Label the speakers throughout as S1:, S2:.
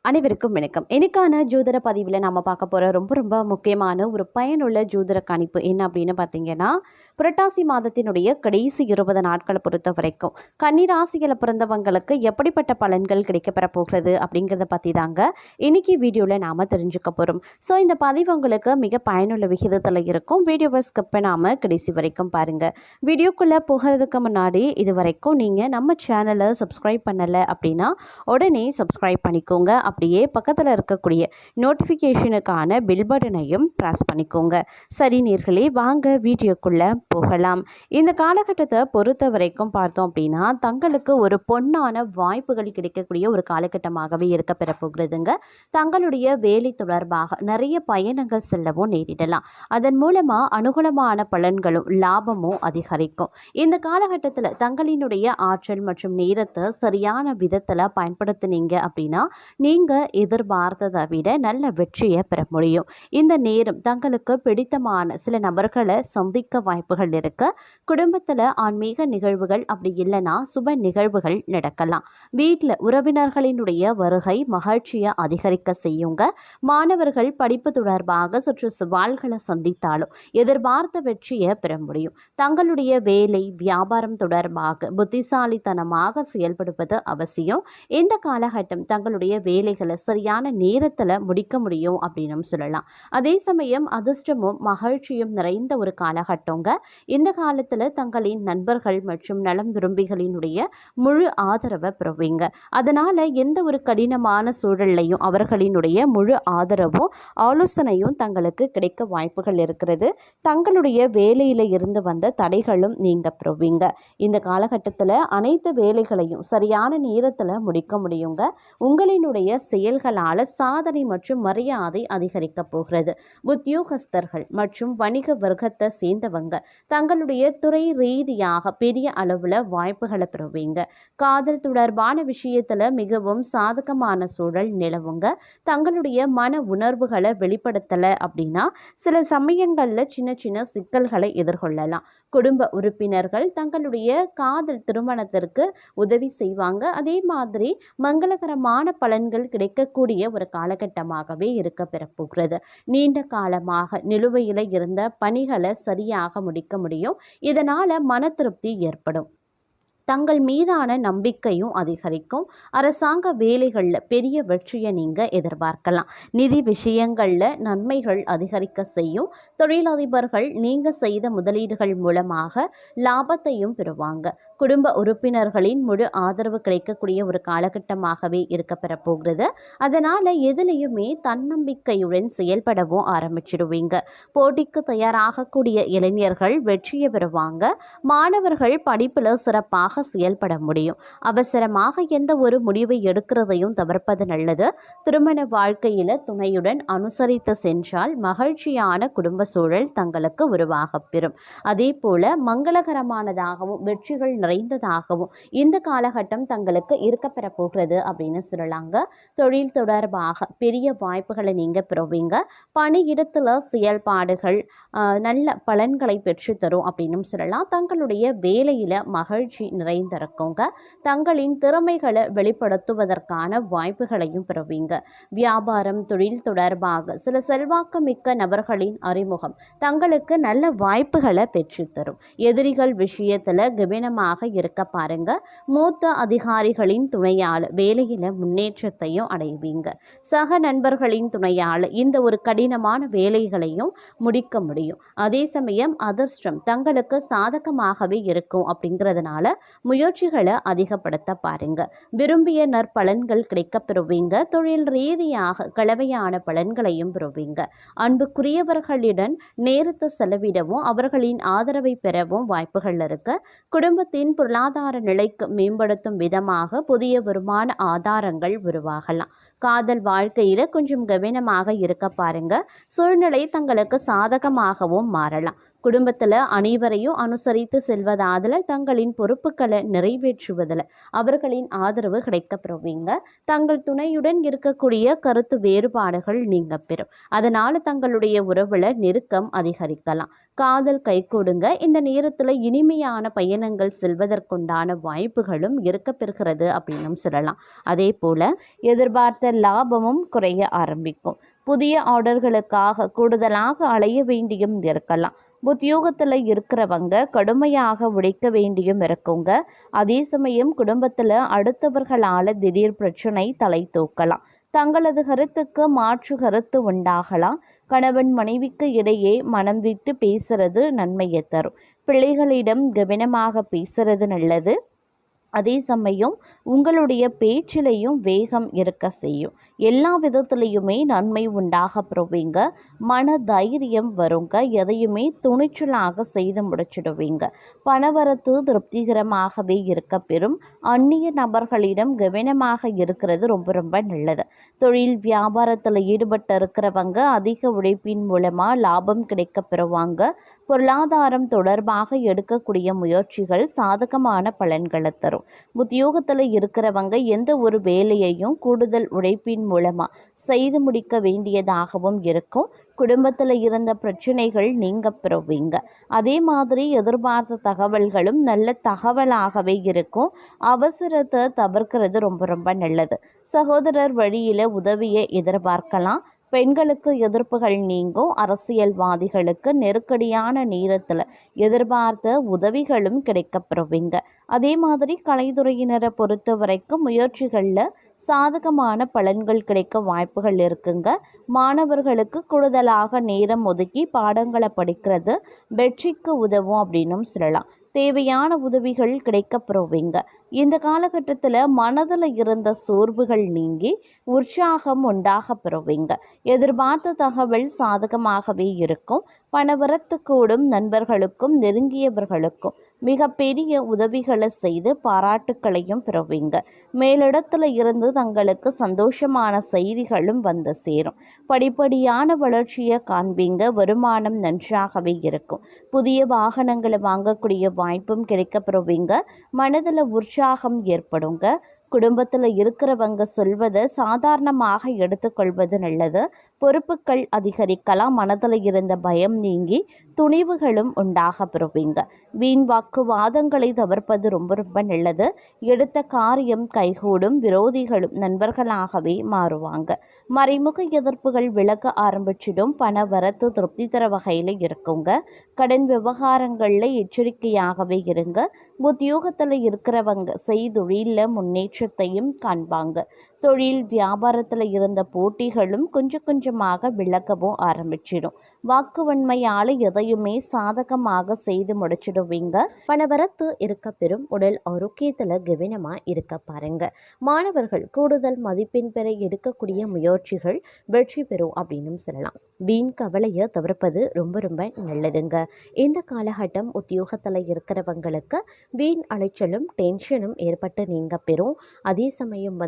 S1: அனைவருக்கும் வணக்கம். இன்னைக்கான ஜோதிட பதிவில் நம்ம பார்க்க போகிற ரொம்ப முக்கியமான ஒரு பயனுள்ள ஜோதிட கணிப்பு என்ன அப்படின்னு பார்த்தீங்கன்னா, புரட்டாசி மாதத்தினுடைய கடைசி 20 நாட்களை பொறுத்த வரைக்கும் கன்னிராசியில் பிறந்தவங்களுக்கு எப்படிப்பட்ட பலன்கள் கிடைக்கப்பெற போகிறது அப்படிங்கிறத பற்றி தாங்க இன்னைக்கு வீடியோவில் நாம் தெரிஞ்சுக்க போகிறோம். ஸோ இந்த பதிவு உங்களுக்கு மிக பயனுள்ள விகிதத்தில் இருக்கும். வீடியோவை ஸ்கிப் பண்ணாமல் கடைசி வரைக்கும் பாருங்கள். வீடியோக்குள்ளே போகிறதுக்கு முன்னாடி இது வரைக்கும் நீங்கள் நம்ம சேனலை சப்ஸ்கிரைப் பண்ணலை அப்படின்னா உடனே சப்ஸ்கிரைப் பண்ணிக்கோங்க. அப்படியே பக்கத்தில் இருக்கக்கூடிய நோட்டிஃபிகேஷனுக்கான பெல் பட்டனையும் ப்ரெஸ் பண்ணிக்கோங்க. சரி நேர்களே, வாங்க வீடியோக்குள்ளே போகலாம். இந்த காலகட்டத்தை பொறுத்த வரைக்கும் பார்த்தோம் அப்படின்னா தங்களுக்கு ஒரு பொன்னான வாய்ப்புகள் கிடைக்கக்கூடிய ஒரு காலகட்டமாகவே இருக்க பெற போகிறதுங்க. தங்களுடைய வேலை தொடர்பாக நிறைய பயணங்கள் செல்லவும் நேரிடலாம். அதன் மூலமாக அனுகூலமான பலன்களும் லாபமும் அதிகரிக்கும். இந்த காலகட்டத்தில் தங்களினுடைய ஆற்றல் மற்றும் நேரத்தை சரியான விதத்தில் பயன்படுத்தினீங்க அப்படின்னா நீங்கள் எதிர்பார்த்ததை விட நல்ல வெற்றியை பெற முடியும். இந்த நேரம் தங்களுக்கு பிடித்தமான சில நபர்களை சந்திக்க வாய்ப்புகள் இருக்கு. குடும்பத்தில் ஆன்மீக நிகழ்வுகள் அப்படி இல்லைன்னா சுப நிகழ்வுகள் நடக்கலாம். வீட்டில் உறவினர்களினுடைய வருகை மகிழ்ச்சியை அதிகரிக்க செய்யுங்க. மாணவர்கள் படிப்பு தொடர்பாக சற்று சவால்களை சந்தித்தாலும் எதிர்பார்த்த வெற்றியை பெற முடியும். தங்களுடைய வேலை வியாபாரம் தொடர்பாக புத்திசாலித்தனமாக செயல்படுவது அவசியம். இந்த காலகட்டம் தங்களுடைய வேலைகளை சரியான நேரத்தில் முடிக்க முடியும் அப்படின்னு சொல்லலாம். அதே சமயம் அதிர்ஷ்டமும் மகிழ்ச்சியும் நிறைந்த ஒரு காலகட்டங்க. இந்த காலத்தில் தங்களின் நண்பர்கள் மற்றும் நலம் விரும்பிகளினுடைய முழு ஆதரவை பெறுவீங்க. அதனால் எந்த ஒரு கடினமான சூழல்லையும் அவர்களினுடைய முழு ஆதரவும் ஆலோசனையும் தங்களுக்கு கிடைக்க வாய்ப்புகள் இருக்கிறது. தங்களுடைய வேலையில் இருந்து வந்த தடைகளும் நீங்க பெறுவீங்க. இந்த காலகட்டத்தில் அனைத்து வேலைகளையும் சரியான நேரத்தில் முடிக்க முடியுங்க. உங்களினுடைய செயல்களால் சாதனை மற்றும் மரியாதை அதிகரிக்க போகிறது. உத்தியோகஸ்தர்கள் மற்றும் வணிக வர்க்கத்தை சேர்ந்தவங்க தங்களுடைய துறை ரீதியாக பெரிய அளவில் வாய்ப்புகளை பெறுவீங்க. காதல் தொடர்பான விஷயத்தில் மிகவும் சாதகமான சூழல் நிலவுங்க. தங்களுடைய மன உணர்வுகளை வெளிப்படுத்தலை அப்படின்னா சில சமயங்களில் சின்ன சிக்கல்களை எதிர்கொள்ளலாம். குடும்ப உறுப்பினர்கள் தங்களுடைய காதல் திருமணத்திற்கு உதவி செய்வாங்க. அதே மாதிரி மங்களகரமான பலன்கள் கிடைக்கக்கூடிய ஒரு காலகட்டமாகவே இருக்க பெறப்போகிறது. நீண்ட காலமாக நிலுவையில் இருந்த பணிகளை சரியாக முடிக்க முடியும். இதனால மன திருப்தி ஏற்படும். தங்கள் மீதான நம்பிக்கையும் அதிகரிக்கும். அரசாங்க வேலைகளில் பெரிய வெற்றியை நீங்கள் எதிர்பார்க்கலாம். நிதி விஷயங்களில் நன்மைகள் அதிகரிக்க செய்யும். தொழிலதிபர்கள் நீங்கள் செய்த முதலீடுகள் மூலமாக லாபத்தையும் பெறுவாங்க. குடும்ப உறுப்பினர்களின் முழு ஆதரவு கிடைக்கக்கூடிய ஒரு காலகட்டமாகவே இருக்க பெற போகிறது. அதனால் எதிலையுமே தன்னம்பிக்கையுடன் செயல்படவும் ஆரம்பிச்சிடுவீங்க. போட்டிக்கு தயாராகக்கூடிய இளைஞர்கள் வெற்றியை பெறுவாங்க. மாணவர்கள் படிப்பில் சிறப்பாக செயல்பட முடியும். அவசரமாக எந்த ஒரு முடிவை எடுக்கிறதையும் தவிர்ப்பது நல்லது. திருமண வாழ்க்கையில துணையுடன் அனுசரித்து சென்றால் மகிழ்ச்சியான குடும்ப சூழல் தங்களுக்கு உருவாக பெறும். அதே போல மங்களகரமானதாகவும் வெற்றிகள் நிறைந்ததாகவும் இந்த காலகட்டம் தங்களுக்கு இருக்க பெற போகிறது அப்படின்னு சொல்லலாங்க. தொழில் தொடர்பாக பெரிய வாய்ப்புகளை நீங்க பெறுவீங்க. பணியிடத்துல செயல்பாடுகள் நல்ல பலன்களை பெற்றுத்தரும் அப்படின்னு சொல்லலாம். தங்களுடைய வேலையில மகிழ்ச்சி நிறைந்திருக்குங்க. தங்களின் திறமைகளை வெளிப்படுத்துவதற்கான வாய்ப்புகளையும் பெறுவீங்க. வியாபாரம் தொழில் தொடர்பாக சில செல்வாக்கு மிக்க நபர்களின் அறிமுகம் தங்களுக்கு நல்ல வாய்ப்புகளை பெற்றுத்தரும். எதிரிகள் விஷயத்துல கவனமாக இருக்க பாருங்க. மூத்த அதிகாரிகளின் துணையால் வேலையில முன்னேற்றத்தையும் அடைவீங்க. சக நண்பர்களின் துணையால் இந்த ஒரு கடினமான வேலைகளையும் முடிக்க முடியும். அதே சமயம் அதிர்ஷ்டம் தங்களுக்கு சாதகமாகவே இருக்கும். அப்படிங்கிறதுனால முயற்சிகளை அதிகப்படுத்த பாருங்க. விரும்பிய நற்பலன்கள் கிடைக்க பெறுவீங்க. தொழில் ரீதியாக கலவையான பலன்களையும் பெறுவீங்க. அன்புக்குரியவர்களிடம் நேரத்தை செலவிடவும் அவர்களின் ஆதரவை பெறவும் வாய்ப்புகள் இருக்கு. குடும்பத்தின் பொருளாதார நிலைக்கு மேம்படுத்தும் விதமாக புதிய வருமான ஆதாரங்கள் உருவாகலாம். காதல் வாழ்க்கையில கொஞ்சம் கவனமாக இருக்க பாருங்க. சூழ்நிலை தங்களுக்கு சாதகமாகவும் மாறலாம். குடும்பத்தில் அனைவரையும் அனுசரித்து செல்வதால் தங்களின் பொறுப்புகளை நிறைவேற்றுவதில் அவர்களின் ஆதரவு கிடைக்கப்பெறுவீங்க. தங்கள் துணையுடன் இருக்கக்கூடிய கருத்து வேறுபாடுகள் நீங்க பெறும். அதனால தங்களுடைய உறவுல நெருக்கம் அதிகரிக்கலாம். காதல் கைகூடுங்க. இந்த நேரத்தில் இனிமையான பயணங்கள் செல்வதற்குண்டான வாய்ப்புகளும் இருக்க பெறுகிறது அப்படின்னு சொல்லலாம். அதே போல எதிர்பார்த்த லாபமும் குறைய ஆரம்பிக்கும். புதிய ஆர்டர்களுக்காக கூடுதலாக அலைய வேண்டியும் இருக்கலாம். உத்தியோகத்தில் இருக்கிறவங்க கடுமையாக உழைக்க வேண்டியும் இருக்குங்க. அதே சமயம் குடும்பத்தில் அடுத்தவர்களால் திடீர் பிரச்சனை தலை தூக்கலாம். தங்களது கருத்துக்கு மாற்று கருத்து உண்டாகலாம். கணவன் மனைவிக்கு இடையே மனம் விட்டு பேசுறது நன்மையை தரும். பிள்ளைகளிடம் கவனமாக பேசுறது நல்லது. அதே சமயம் உங்களுடைய பேச்சிலையும் வேகம் இருக்க செய்யும். எல்லா விதத்துலையுமே நன்மை உண்டாக பெறுவீங்க. மன தைரியம் வருங்க. எதையுமே துணிச்சலாக செய்து முடிச்சிடுவீங்க. பணவரத்து திருப்திகரமாகவே இருக்க பெறும். அந்நிய நபர்களிடம் கவனமாக இருக்கிறது ரொம்ப ரொம்ப நல்லது. தொழில் வியாபாரத்தில் ஈடுபட்டு இருக்கிறவங்க அதிக உழைப்பின் மூலமாக லாபம் கிடைக்க பெறுவாங்க. பொருளாதாரம் தொடர்பாக எடுக்கக்கூடிய முயற்சிகள் சாதகமான பலன்களை தரும். உத்தியோகத்தில் இருக்கிறவங்க எந்த ஒரு வேலையையும் கூடுதல் உழைப்பின் மூலமாக செய்து முடிக்க வேண்டியதாகவும் இருக்கும். குடும்பத்தில் இருந்த பிரச்சனைகள் நீங்க பெறுவீங்க. அதே மாதிரி எதிர்பார்த்த தகவல்களும் நல்ல தகவலாகவே இருக்கும். அவசரத்தை தவிர்க்கிறது ரொம்ப ரொம்ப நல்லது. சகோதரர் வழியில் உதவியை எதிர்பார்க்கலாம். பெண்களுக்கு எதிர்ப்புகள் நீங்கும். அரசியல்வாதிகளுக்கு நெருக்கடியான நேரத்தில் எதிர்பார்த்த உதவிகளும் கிடைக்கப்பெறுவீங்க. அதே மாதிரி கலைத்துறையினரை பொறுத்த வரைக்கும் முயற்சிகளில் சாதகமான பலன்கள் கிடைக்க வாய்ப்புகள் இருக்குங்க. மாணவர்களுக்கு கூடுதலாக நேரம் ஒதுக்கி பாடங்களை படிக்கிறது வெற்றிக்கு உதவும் அப்படின்னும் சொல்லலாம். தேவையான உதவிகள் கிடைக்கப்பெறுவீங்க. இந்த காலகட்டத்தில் மனதில் இருந்த சோர்வுகள் நீங்கி உற்சாகம் உண்டாக பெறுவீங்க. எதிர்பார்த்த தகவல் சாதகமாகவே இருக்கும். பணவரத்து கூடும். நண்பர்களுக்கும் நெருங்கியவர்களுக்கும் மிகப்பெரிய உதவிகளை செய்து பாராட்டுக்களையும் பெறுவீங்க. மேலிடத்தில் இருந்து தங்களுக்கு சந்தோஷமான செய்திகளும் வந்து சேரும். படிப்படியான வளர்ச்சியை காண்பீங்க. வருமானம் நன்றாகவே இருக்கும். புதிய வாகனங்களை வாங்கக்கூடிய வாய்ப்பும் கிடைக்கப்பெறுவீங்க. மனதில் உற்சாகம் ஏற்படுங்க. குடும்பத்தில் இருக்கிறவங்க சொல்வதை சாதாரணமாக எடுத்துக்கொள்வது நல்லது. பொறுப்புகள் அதிகரிக்கலாம். மனதில் இருந்த பயம் நீங்கி துணிவுகளும் உண்டாக பெறுவீங்க. வீண் வாக்குவாதங்களை தவிர்ப்பது ரொம்ப ரொம்ப நல்லது. எடுத்த காரியம் கைகூடும். விரோதிகளும் நண்பர்களாகவே மாறுவாங்க. மறைமுக எதிர்ப்புகள் விலக ஆரம்பிச்சிடும். பண வரத்து திருப்தி தர வகையில் இருக்குங்க. கடன் விவகாரங்களில் எச்சரிக்கையாகவே இருங்க. உத்தியோகத்தில் இருக்கிறவங்க செய்தொழிலில் முன்னேற்றத்தையும் காண்பாங்க. தொழில் வியாபாரத்தில் இருந்த போட்டிகளும் கொஞ்சம் கொஞ்சமாக விலகவும் ஆரம்பிச்சிடும். வாக்குவன்மையால் எதையுமே சாதகமாக செய்து முடிச்சிடுவீங்க. பணவரத்து இருக்க பெறும். உடல் ஆரோக்கியத்தில் கவனமாக இருக்க பாருங்க. மாணவர்கள் கூடுதல் மதிப்பெண் பெற எடுக்கக்கூடிய முயற்சிகள் வெற்றி பெறும் அப்படின்னு சொல்லலாம். வீண் கவலையை தவிர்ப்பது ரொம்ப ரொம்ப நல்லதுங்க. இந்த காலகட்டம் உத்தியோகத்தில் இருக்கிறவங்களுக்கு வீண் அலைச்சலும் டென்ஷனும் ஏற்பட்டு நீங்க பெறும். அதே சமயம்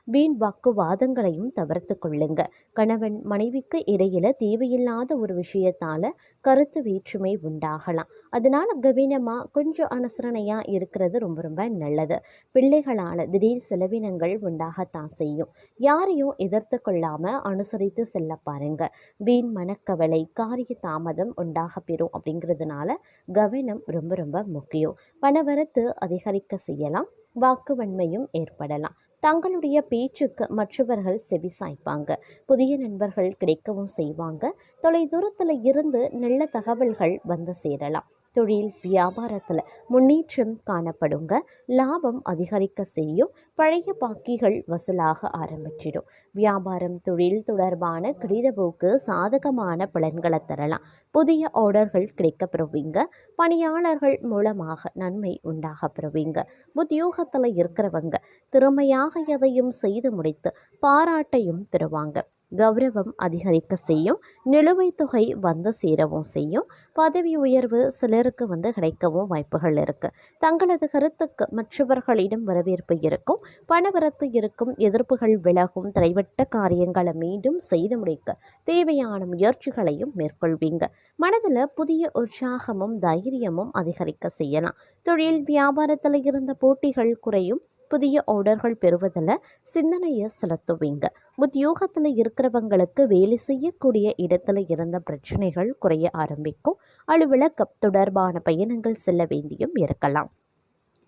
S1: வீண் வாக்குவாதங்களையும் தவிர்த்து கொள்ளுங்க. கணவன் மனைவிக்கு இடையில தேவையில்லாத ஒரு விஷயத்தால கருத்து வேற்றுமை உண்டாகலாம். அதனால கவனமா கொஞ்சம் அனுசரணையா இருக்கிறது ரொம்ப ரொம்ப நல்லது. பிள்ளைகளால திடீர் செலவினங்கள் உண்டாகத்தான் செய்யும். யாரையும் எதிர்த்து கொள்ளாம அனுசரித்து செல்ல பாருங்க. வீண் மனக்கவலை காரிய தாமதம் உண்டாக பெறும். அப்படிங்கிறதுனால கவனம் ரொம்ப ரொம்ப முக்கியம். பணவரத்து அதிகரிக்க செய்யலாம். வாக்குவன்மையும் ஏற்படலாம். தங்களுடைய பேச்சுக்கு மற்றவர்கள் செவிசாய்ப்பாங்க. புதிய நண்பர்கள் கிடைக்கவும் செய்வாங்க. தொலைதூரத்தில் இருந்து நல்ல தகவல்கள் வந்து சேரலாம். தொழில் வியாபாரத்தில் முன்னேற்றம் காணப்படுங்க. லாபம் அதிகரிக்க செய்யும். பழைய பாக்கிகள் வசூலாக ஆரம்பிச்சிடும். வியாபாரம் தொழில் தொடர்பான கடித போக்கு சாதகமான பலன்களை தரலாம். புதிய ஆர்டர்கள் கிடைக்கப்பெறுவீங்க. பணியாளர்கள் மூலமாக நன்மை உண்டாக பெறுவீங்க. உத்தியோகத்தில் இருக்கிறவங்க திறமையாக எதையும் செய்து முடித்து பாராட்டையும் பெறுவாங்க. கௌரவம் அதிகரிக்க செய்யும். நிலுவைத் தொகை வந்து சேரவும் செய்யும். பதவி உயர்வு சிலருக்கு கிடைக்கவும் வாய்ப்புகள் இருக்கு. தங்களது கருத்துக்கு மற்றவர்களிடம் வரவேற்பு இருக்கும். பணவரத்து இருக்கும். எதிர்ப்புகள் விலகும். தடைபட்ட காரியங்களை மீண்டும் செய்து முடிக்க தேவையான முயற்சிகளையும் மேற்கொள்வீங்க. மனதில் புதிய உற்சாகமும் தைரியமும் அதிகரிக்க செய்யலாம். தொழில் வியாபாரத்தில் இருந்த போட்டிகள் குறையும். புதிய ஆர்டர்கள் பெறுவதில் சிந்தனையை செலுத்துவீங்க. உத்தியோகத்தில் இருக்கிறவங்களுக்கு வேலை செய்யக்கூடிய இடத்துல இருந்த பிரச்சனைகள் குறைய ஆரம்பிக்கும். அலுவலகம் தொடர்பான பயணங்கள் செல்ல வேண்டியும் இருக்கலாம்.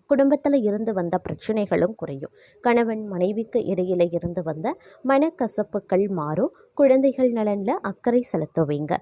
S1: குடும்பத்தில் இருந்து வந்த பிரச்சனைகளும் குறையும். கணவன் மனைவிக்கு இடையில இருந்து வந்த மனக்கசப்புகள் மாறும். குழந்தைகள் நலனில் அக்கறை செலுத்துவீங்க.